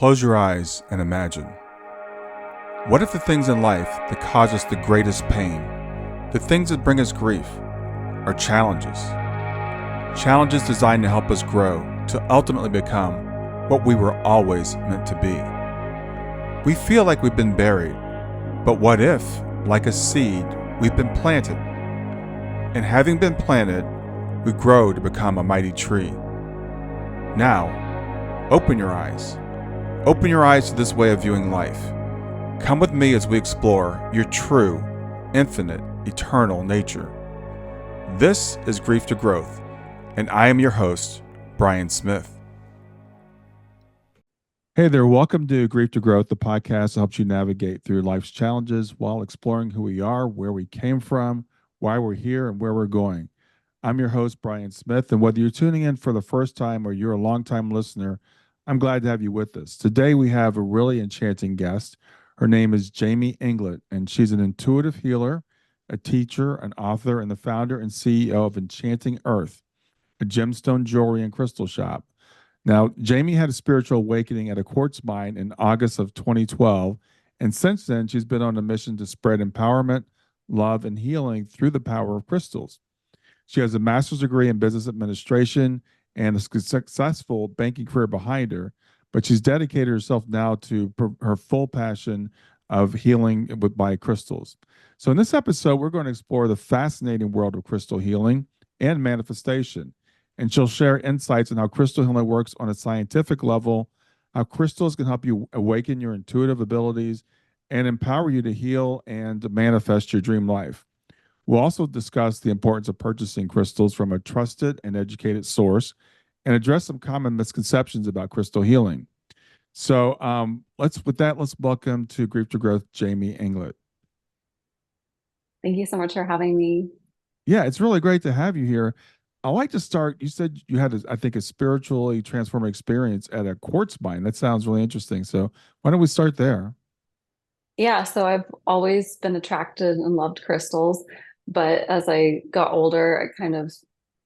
Close your eyes and imagine. What if the things in life that cause us the greatest pain, the things that bring us grief, are challenges? Challenges designed to help us grow, to ultimately become what we were always meant to be. We feel like we've been buried, but what if, like a seed, we've been planted? And having been planted, we grow to become a mighty tree. Now, open your eyes. Open your eyes to this way of viewing life. Come with me as we explore your true, infinite, eternal nature. This is Grief to Growth, and I am your host, Brian Smith. Hey there, welcome to Grief to Growth, the podcast that helps you navigate through life's challenges while exploring who we are, where we came from, why we're here, and where we're going. I'm your host, Brian Smith, and whether you're tuning in for the first time or you're a longtime listener, I'm glad to have you with us. Today, we have a really enchanting guest. Her name is Jamie Inglett, and she's an intuitive healer, a teacher, an author, and the founder and CEO of Enchanting Earth, a gemstone jewelry and crystal shop. Now, Jamie had a spiritual awakening at a quartz mine in August of 2012, and since then, she's been on a mission to spread empowerment, love, and healing through the power of crystals. She has a master's degree in business administration and a successful banking career behind her, but she's dedicated herself now to her full passion of healing by crystals. So in this episode, we're going to explore the fascinating world of crystal healing and manifestation, and she'll share insights on how crystal healing works on a scientific level, how crystals can help you awaken your intuitive abilities and empower you to heal and to manifest your dream life. We'll also discuss the importance of purchasing crystals from a trusted and educated source and address some common misconceptions about crystal healing. So let's welcome to Grief to Growth, Jamie Inglett. Thank you so much for having me. Yeah, it's really great to have you here. I like to start, you said you had, I think, a spiritually transformative experience at a quartz mine. That sounds really interesting. So why don't we start there? Yeah, so I've always been attracted and loved crystals, but as I got older, I kind of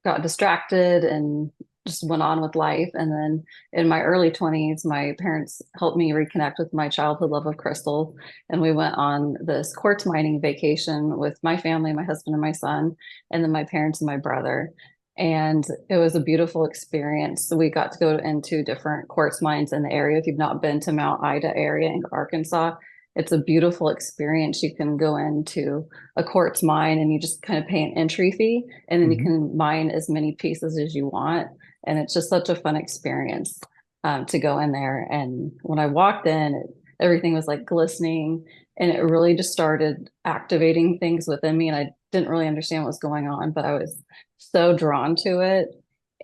got distracted and just went on with life. And then in my early 20s, my parents helped me reconnect with my childhood love of crystals. And we went on this quartz mining vacation with my family, my husband and my son, and then my parents and my brother. And it was a beautiful experience. So we got to go into different quartz mines in the area. If you've not been to Mount Ida area in Arkansas, it's a beautiful experience. You can go into a quartz mine and you just kind of pay an entry fee, and then you can mine as many pieces as you want. And it's just such a fun experience to go in there. And when I walked in, everything was like glistening, and it really just started activating things within me. And I didn't really understand what was going on, but I was so drawn to it.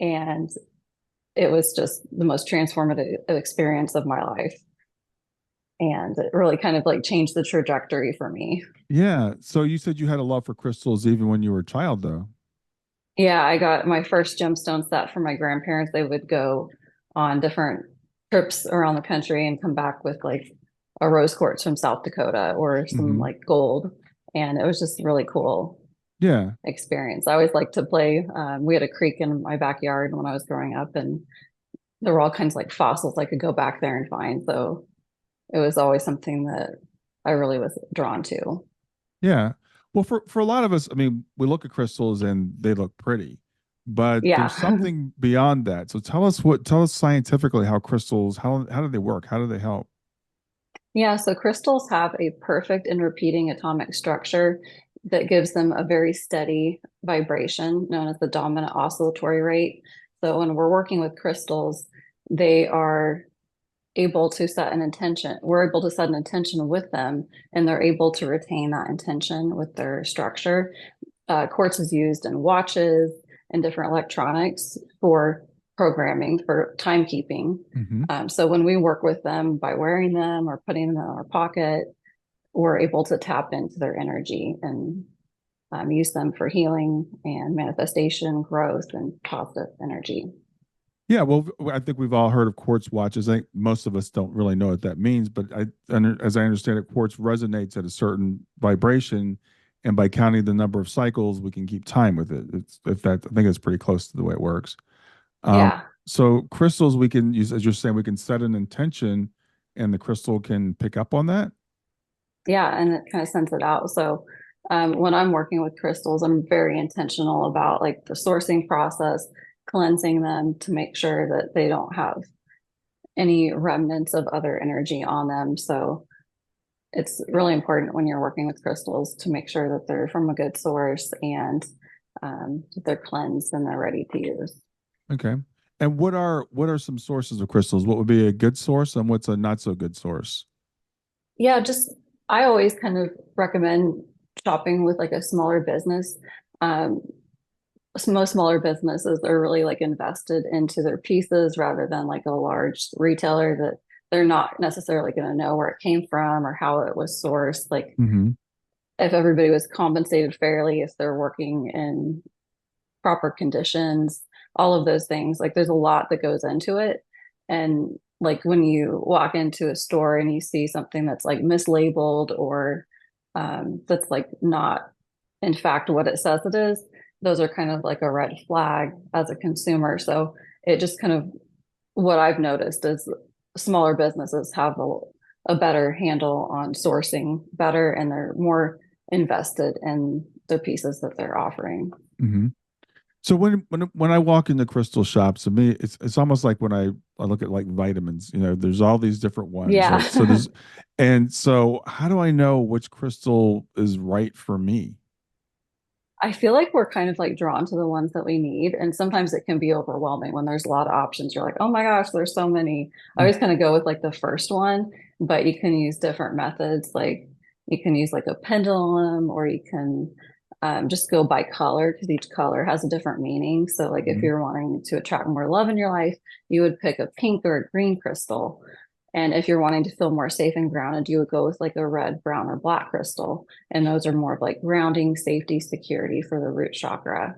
And it was just the most transformative experience of my life. And it really kind of like changed the trajectory for me. Yeah. So you said you had a love for crystals even when you were a child, though. Yeah, I got my first gemstone set from my grandparents. They would go on different trips around the country and come back with like a rose quartz from South Dakota or some like gold. And it was just really cool Yeah. experience. I always liked to play. We had a creek in my backyard when I was growing up, and there were all kinds of like fossils I could go back there and find. So it was always something that I really was drawn to. Yeah. Well, for a lot of us, I mean, we look at crystals and they look pretty, but there's Yeah. something beyond that. So tell us scientifically how crystals, how do they work? How do they help? Yeah, so crystals have a perfect and repeating atomic structure that gives them a very steady vibration known as the dominant oscillatory rate. So when we're working with crystals, they are able to set an intention. We're able to set an intention with them, and they're able to retain that intention with their structure. Quartz is used in watches and different electronics for programming, for timekeeping. So when we work with them by wearing them or putting them in our pocket, we're able to tap into their energy and use them for healing and manifestation, growth, and positive energy. Yeah, well, I think we've all heard of quartz watches. I think most of us don't really know what that means, but as I understand it, quartz resonates at a certain vibration, and by counting the number of cycles, we can keep time with it. I think it's pretty close to the way it works. Yeah. So crystals, we can use, as you're saying, we can set an intention and the crystal can pick up on that? Yeah, and it kind of sends it out. So when I'm working with crystals, I'm very intentional about like the sourcing process, cleansing them to make sure that they don't have any remnants of other energy on them. So it's really important when you're working with crystals to make sure that they're from a good source and that they're cleansed and they're ready to use. Okay. And what are some sources of crystals? What would be a good source and what's a not so good source? Yeah, just I always kind of recommend shopping with like a smaller business. Um, most smaller businesses are really like invested into their pieces rather than like a large retailer that they're not necessarily going to know where it came from or how it was sourced. Like Mm-hmm. if everybody was compensated fairly, if they're working in proper conditions, all of those things. Like there's a lot that goes into it. And like when you walk into a store and you see something that's like mislabeled or that's like not in fact what it says it is, those are kind of like a red flag as a consumer. So it just kind of what I've noticed is smaller businesses have a better handle on sourcing better and they're more invested in the pieces that they're offering. Mm-hmm. So when I walk into crystal shops, to me, it's almost like when I look at like vitamins. There's all these different ones, Yeah. right? So there's, and so how do I know which crystal is right for me? I feel like we're kind of like drawn to the ones that we need. And sometimes it can be overwhelming when there's a lot of options. You're like, oh my gosh, there's so many. I always kind of go with like the first one, but you can use different methods. Like you can use like a pendulum or you can just go by color because each color has a different meaning. So, like if Mm-hmm. you're wanting to attract more love in your life, you would pick a pink or a green crystal. And if you're wanting to feel more safe and grounded, you would go with like a red, brown, or black crystal. And those are more of like grounding, safety, security for the root chakra.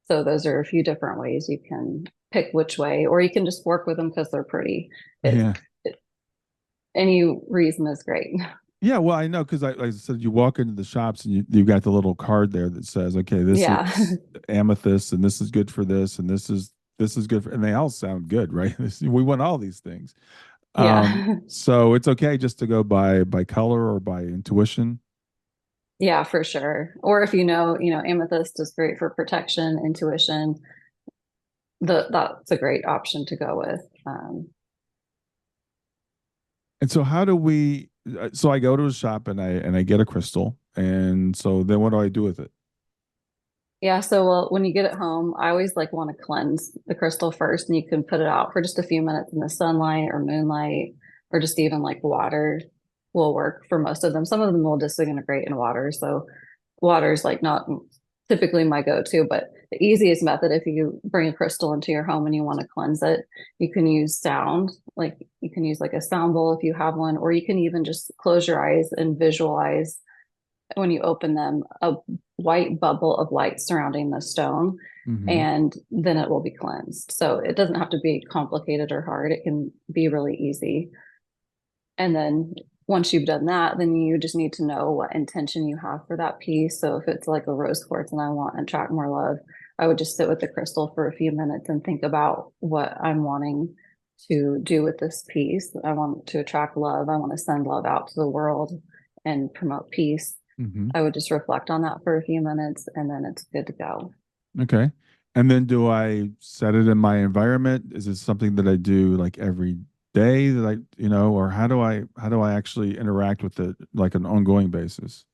So those are a few different ways you can pick which way, or you can just work with them because they're pretty. Yeah. It any reason is great. Yeah, well, I know because like I said, you walk into the shops and you've got the little card there that says, okay, this Yeah. is amethyst and this is good for this and this is good for, and they all sound good, right? We want all these things. Yeah. So it's okay just to go by color or by intuition. Yeah, for sure. Or if amethyst is great for protection, intuition, that's a great option to go with. And so how do we? So I go to a shop and I get a crystal, and so then what do I do with it? Yeah, so well, when you get it home, I always like want to cleanse the crystal first, and you can put it out for just a few minutes in the sunlight or moonlight, or just even like water will work for most of them. Some of them will disintegrate in water, so water is like not typically my go-to, but the easiest method if you bring a crystal into your home and you want to cleanse it, you can use sound, like you can use like a sound bowl if you have one, or you can even just close your eyes and visualize when you open them a white bubble of light surrounding the stone Mm-hmm. and then it will be cleansed. So it doesn't have to be complicated or hard. It can be really easy. And then once you've done that, then you just need to know what intention you have for that piece. So if it's like a rose quartz and I want to attract more love, I would just sit with the crystal for a few minutes and think about what I'm wanting to do with this piece. I want to attract love. I want to send love out to the world and promote peace. Mm-hmm. I would just reflect on that for a few minutes and then it's good to go. Okay. And then do I set it in my environment? Is it something that I do like every day that or how do I actually interact with it like an ongoing basis?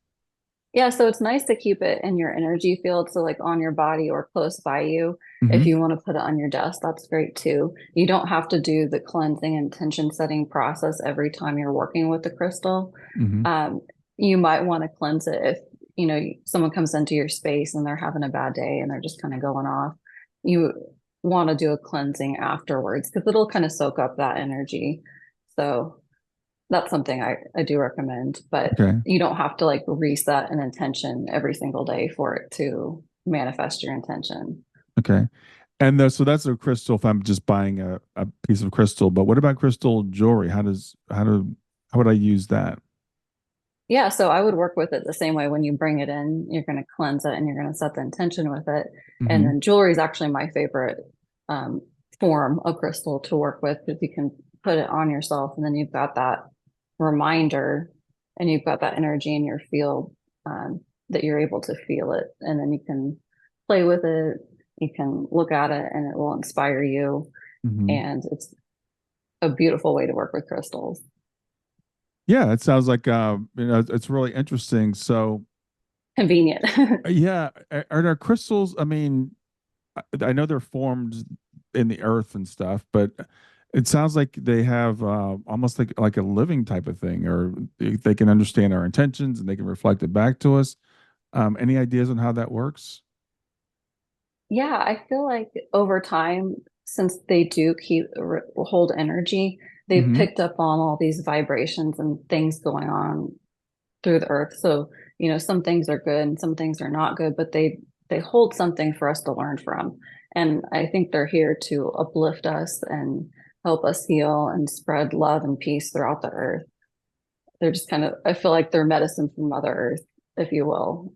Yeah, so it's nice to keep it in your energy field. So, like on your body or close by you. If Mm-hmm. you want to put it on your desk, that's great too. You don't have to do the cleansing and intention setting process every time you're working with the crystal. Mm-hmm. Um, you might want to cleanse it if, someone comes into your space and they're having a bad day and they're just kind of going off. You want to do a cleansing afterwards because it'll kind of soak up that energy. So, that's something I do recommend, but Okay. you don't have to like reset an intention every single day for it to manifest your intention. Okay. And so that's a crystal if I'm just buying a piece of crystal. But what about crystal jewelry? How would I use that? Yeah, so I would work with it the same way when you bring it in, you're going to cleanse it and you're going to set the intention with it. And Mm-hmm. then jewelry is actually my favorite um, form of crystal to work with because you can put it on yourself, and then you've got that reminder, and you've got that energy in your field, that you're able to feel it, and then you can play with it. You can look at it, and it will inspire you. Hmm. And it's a beautiful way to work with crystals. Yeah, it sounds like it's really interesting. So, Convenient. yeah, are there crystals? I mean, I know they're formed in the earth and stuff, but it sounds like they have almost like a living type of thing, or they can understand our intentions and they can reflect it back to us. Any ideas on how that works? Yeah, I feel like over time, since they do hold energy, they've Hmm. picked up on all these vibrations and things going on through the earth. So, some things are good and some things are not good, but they hold something for us to learn from. And I think they're here to uplift us and help us heal and spread love and peace throughout the earth. They're just kind of, I feel like they're medicine from Mother Earth, if you will.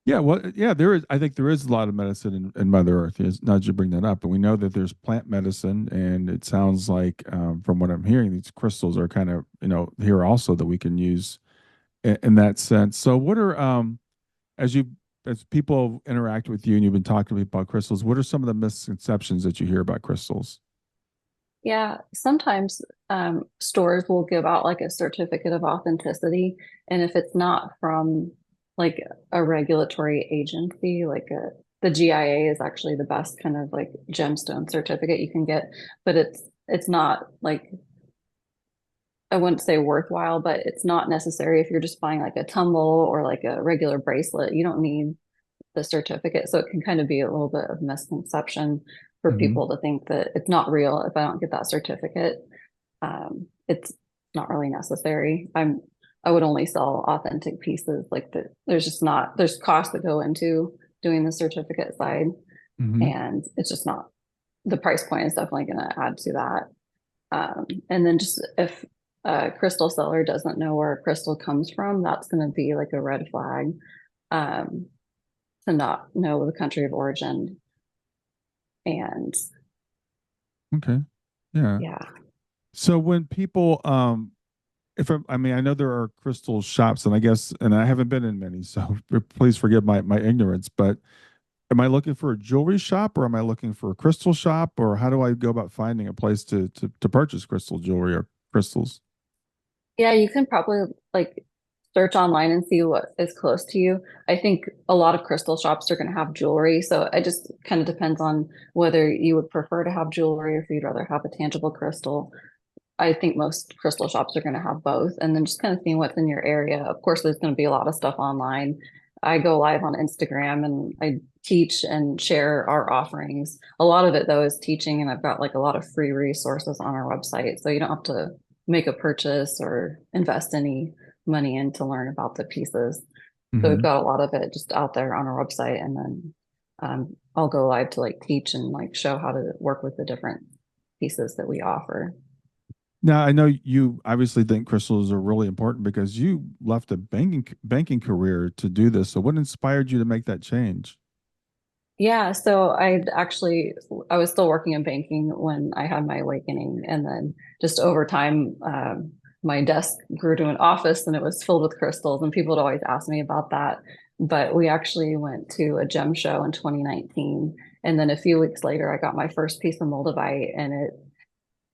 Yeah, well, yeah, there is. I think there is a lot of medicine in Mother Earth. It's not that you bring that up, and we know that there's plant medicine, and it sounds like, from what I'm hearing, these crystals are kind of here also that we can use in that sense. So, what are as you as people interact with you and you've been talking to people about crystals, what are some of the misconceptions that you hear about crystals? Yeah, sometimes stores will give out like a certificate of authenticity, and if it's not from like a regulatory agency, the GIA is actually the best kind of like gemstone certificate you can get, but it's not like, I wouldn't say worthwhile, but it's not necessary if you're just buying like a tumble or like a regular bracelet. You don't need the certificate. So it can kind of be a little bit of misconception for Hmm. people to think that it's not real if I don't get that certificate. It's not really necessary. I would only sell authentic pieces. There's just not, there's costs that go into doing the certificate side, Hmm. and it's just not, the price point is definitely going to add to that. And then just if a crystal seller doesn't know where a crystal comes from, that's going to be like a red flag, um, to not know the country of origin. And Okay. Yeah. yeah, So when people, if I mean, I know there are crystal shops, and I guess, and I haven't been in many, so please forgive my ignorance. But am I looking for a jewelry shop, or am I looking for a crystal shop, or how do I go about finding a place to purchase crystal jewelry or crystals? yeah, you can probably like search online and see what is close to you. I think a lot of crystal shops are going to have jewelry, so it just kind of depends on whether you would prefer to have jewelry or if you'd rather have a tangible crystal. I think most crystal shops are going to have both, and then just kind of seeing what's in your area. Of course, there's going to be a lot of stuff online. I go live on Instagram and I teach and share our offerings. A lot of it, though, is teaching, and I've got like a lot of free resources on our website. So you don't have to make a purchase or invest any money in to learn about the pieces. So we've Hmm. got a lot of it just out there on our website, and then I'll go live to like teach and like show how to work with the different pieces that we offer. Now, I know you obviously think crystals are really important because you left a banking career to do this. So, what inspired you to make that change? Yeah, so I was still working in banking when I had my awakening. And then just over time, my desk grew to an office and it was filled with crystals, and people would always ask me about that. But we actually went to a gem show in 2019. And then a few weeks later, I got my first piece of moldavite, and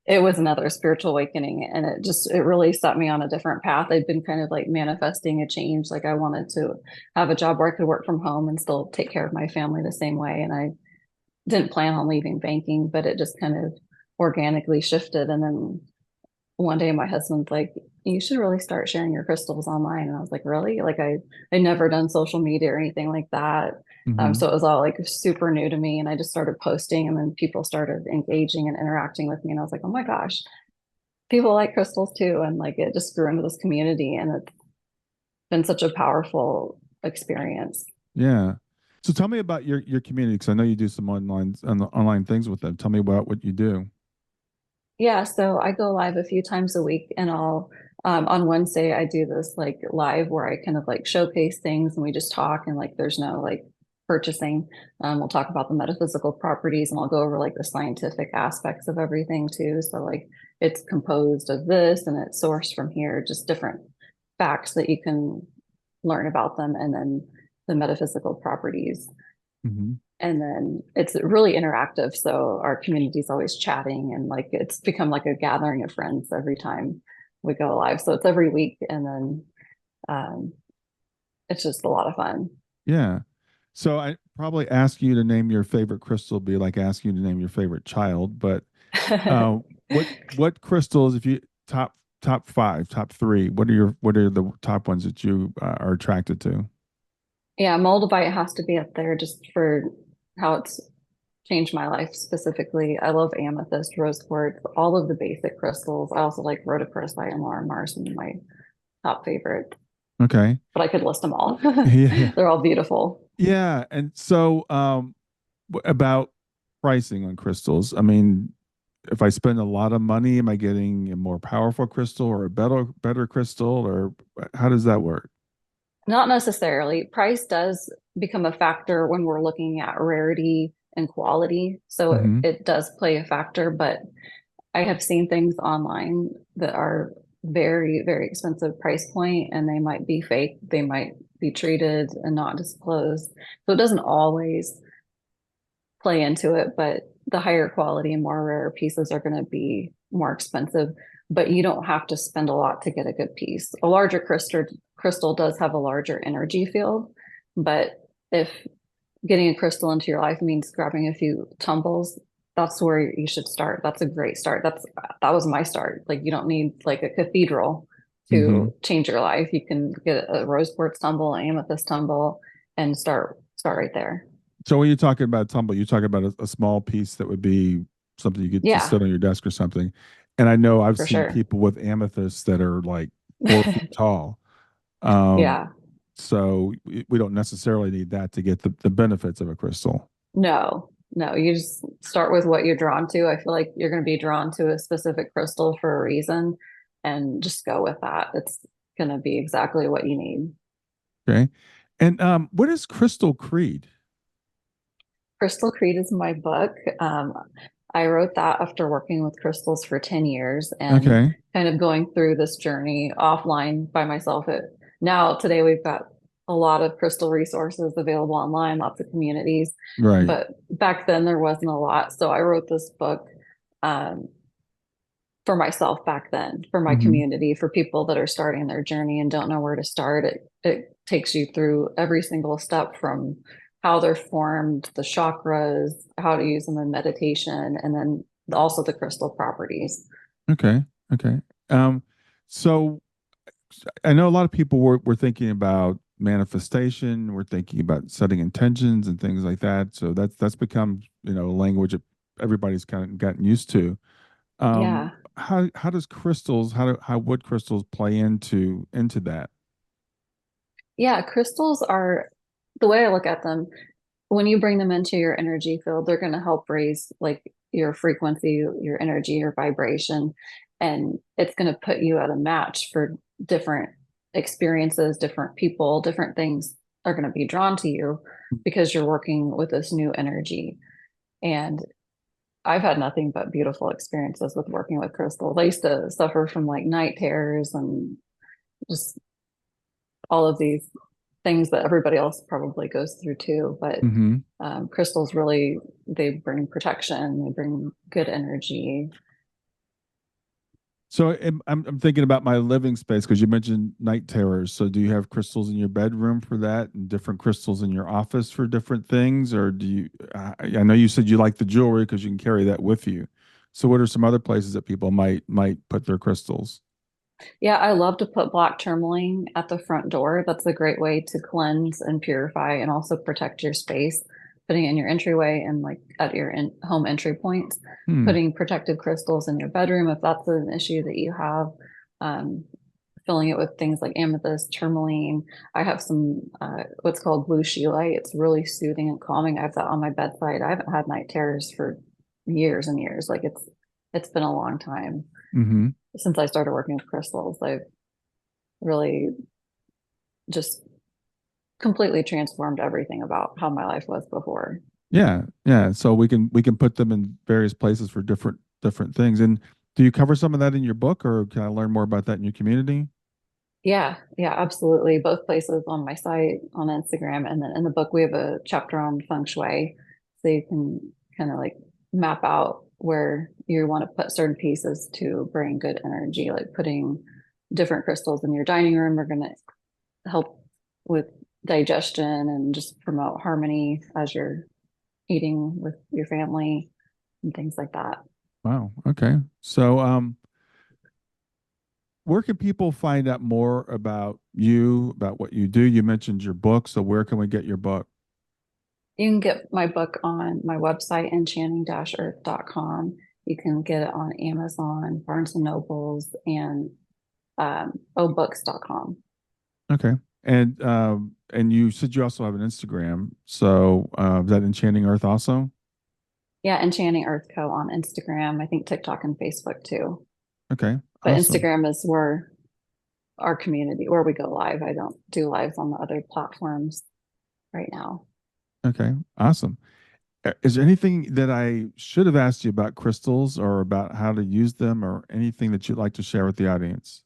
it was another spiritual awakening, and it really set me on a different path. I'd been kind of like manifesting a change. Like I wanted to have a job where I could work from home and still take care of my family the same way. And I didn't plan on leaving banking, but it just kind of organically shifted. And then one day my husband's like, you should really start sharing your crystals online. And I was like, really? I never done social media or anything like that. Hmm. So it was all like super new to me. And I just started posting, and then people started engaging and interacting with me. And I was like, oh my gosh, people like crystals too. And like it just grew into this community, and it's been such a powerful experience. Yeah. So, tell me about your community because I know you do some online things with them. Tell me about what you do. Yeah, so I go live a few times a week, and I'll on Wednesday I do this like live where I kind of like showcase things and we just talk, and like there's no like purchasing. We'll talk about the metaphysical properties, and I'll go over like the scientific aspects of everything too. So like it's composed of this and it's sourced from here, just different facts that you can learn about them, and then the metaphysical properties. Hmm. And then it's really interactive. So our community is always chatting, and like it's become like a gathering of friends every time we go live. So it's every week, and then um, it's just a lot of fun. Yeah. So I probably ask you to name your favorite crystal, be like asking you to name your favorite child. But uh, what crystals, if you top five, top three, what are the top ones that you are attracted to? Yeah, moldavite has to be up there just for how it's changed my life specifically. I love amethyst, rose quartz, all of the basic crystals. I also like rhodochrosite and Larimar, some of my top favorites, Okay. but I could list them all. Yeah. They're all beautiful. Yeah. And so about pricing on crystals. I mean, if I spend a lot of money, am I getting a more powerful crystal or a better crystal, or how does that work? Not necessarily. Price does become a factor when we're looking at rarity and quality. So Hmm. it does play a factor, but I have seen things online that are very, very expensive price point, and they might be fake. They might be treated and not disclosed. So it doesn't always play into it, but the higher quality and more rare pieces are going to be more expensive. But you don't have to spend a lot to get a good piece. A larger crystal does have a larger energy field, but if getting a crystal into your life means grabbing a few tumbles, that's where you should start. That's a great start. That was my start. Like you don't need like a cathedral Hmm. to change your life. You can get a rose quartz tumble, an amethyst tumble, and start right there. So when you're talking about tumble, you're talking about a small piece that would be something you get to Yeah, sit on your desk or something. And I know I've for seen sure. people with amethysts that are like 4 feet tall. Um, Yeah. so we don't necessarily need that to get the benefits of a crystal. No, no, you just start with what you're drawn to. I feel like you're going to be drawn to a specific crystal for a reason, and just go with that. It's going to be exactly what you need. Okay. And what is Crystal Creed? Crystal Creed is my book. I wrote that after working with crystals for 10 years and Okay. kind of going through this journey offline by myself. Now, today, we've got a lot of crystal resources available online, lots of communities, Right. but back then there wasn't a lot. So I wrote this book um, for myself back then, for my Hmm. community, for people that are starting their journey and don't know where to start. It takes you through every single step from how they're formed, the chakras, how to use them in meditation, and then also the crystal properties. Okay. Okay. Um, so I know a lot of people were thinking about manifestation. We're thinking about setting intentions and things like that. So that's become, a language that everybody's kind of gotten used to. Yeah. How does crystals how would crystals play into that? Yeah. Crystals are the way I look at them, when you bring them into your energy field, they're going to help raise like your frequency, your energy, your vibration, and it's going to put you at a match for different experiences, different people, different things are going to be drawn to you because you're working with this new energy. And I've had nothing but beautiful experiences with working with crystals. I used to suffer from like night terrors and just all of these things that everybody else probably goes through too. But Hmm. crystals really, they bring protection, they bring good energy. So I'm thinking about my living space because you mentioned night terrors. So do you have crystals in your bedroom for that, and different crystals in your office for different things, or do you? I know you said you like the jewelry because you can carry that with you. So what are some other places that people might put their crystals? Yeah, I love to put black tourmaline at the front door. That's a great way to cleanse and purify and also protect your space. Putting it in your entryway and like at your home entry points, Hmm. putting protective crystals in your bedroom if that's an issue that you have. Um, Filling it with things like amethyst, tourmaline. I have some what's called blue scheelite. It's really soothing and calming. I have that on my bedside. I haven't had night terrors for years and years. Like it's been a long time Hmm. since I started working with crystals. I've really just completely transformed everything about how my life was before. Yeah, yeah. So we can put them in various places for different things. And do you cover some of that in your book, or can I learn more about that in your community? Yeah, yeah, absolutely. Both places on my site, on Instagram, and then in the book we have a chapter on feng shui, so you can kind of like map out where you want to put certain pieces to bring good energy, like putting different crystals in your dining room are going to help with digestion and just promote harmony as you're eating with your family and things like that. Wow. Okay. So where can people find out more about you, about what you do? You mentioned your book, so where can we get your book? You can get my book on my website, enchanting-earth.com. You can get it on Amazon, Barnes and Nobles, and obooks.com. Okay. And you said you also have an Instagram. So is that Enchanting Earth also? Yeah, Enchanting Earth Co. on Instagram. I think TikTok and Facebook too. Okay. But Awesome. Instagram is where our community, where we go live. I don't do lives on the other platforms right now. Okay. Awesome. Is there anything that I should have asked you about crystals or about how to use them or anything that you'd like to share with the audience?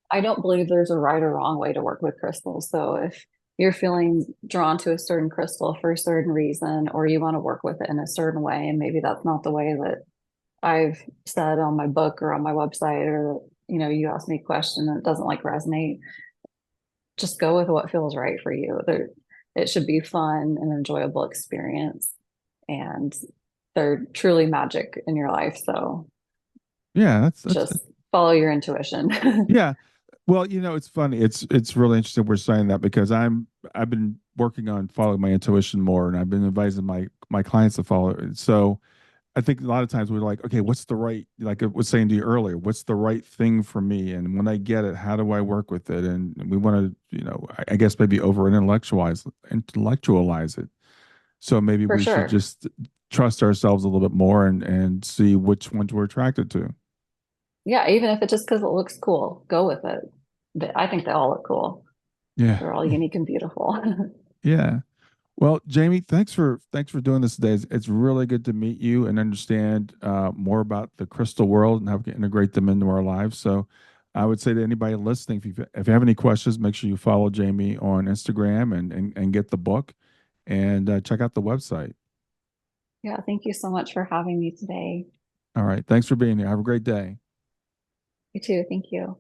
I don't believe there's a right or wrong way to work with crystals. So if you're feeling drawn to a certain crystal for a certain reason, or you want to work with it in a certain way, and maybe that's not the way that I've said on my book or on my website, or you ask me a question and it doesn't like resonate, just go with what feels right for you. It should be fun and enjoyable experience, and they're truly magic in your life. So Yeah, that's just follow your intuition. yeah. Well, it's funny. It's really interesting we're saying that because I've been working on following my intuition more, and I've been advising my clients to follow it. So I think a lot of times we're like, okay, what's the right, like I was saying to you earlier, what's the right thing for me? And when I get it, how do I work with it? And we want to, I guess maybe over intellectualize it. So maybe For we should sure. just trust ourselves a little bit more and see which ones we're attracted to. Yeah, even if it's just because it looks cool, go with it. But I think they all look cool. Yeah. They're all unique and beautiful. Yeah. Well, Jamie, thanks for doing this today. It's really good to meet you and understand more about the crystal world and how we can integrate them into our lives. So, I would say to anybody listening, if you have any questions, make sure you follow Jamie on Instagram and get the book and check out the website. Yeah, thank you so much for having me today. All right, thanks for being here. Have a great day. You too. Thank you.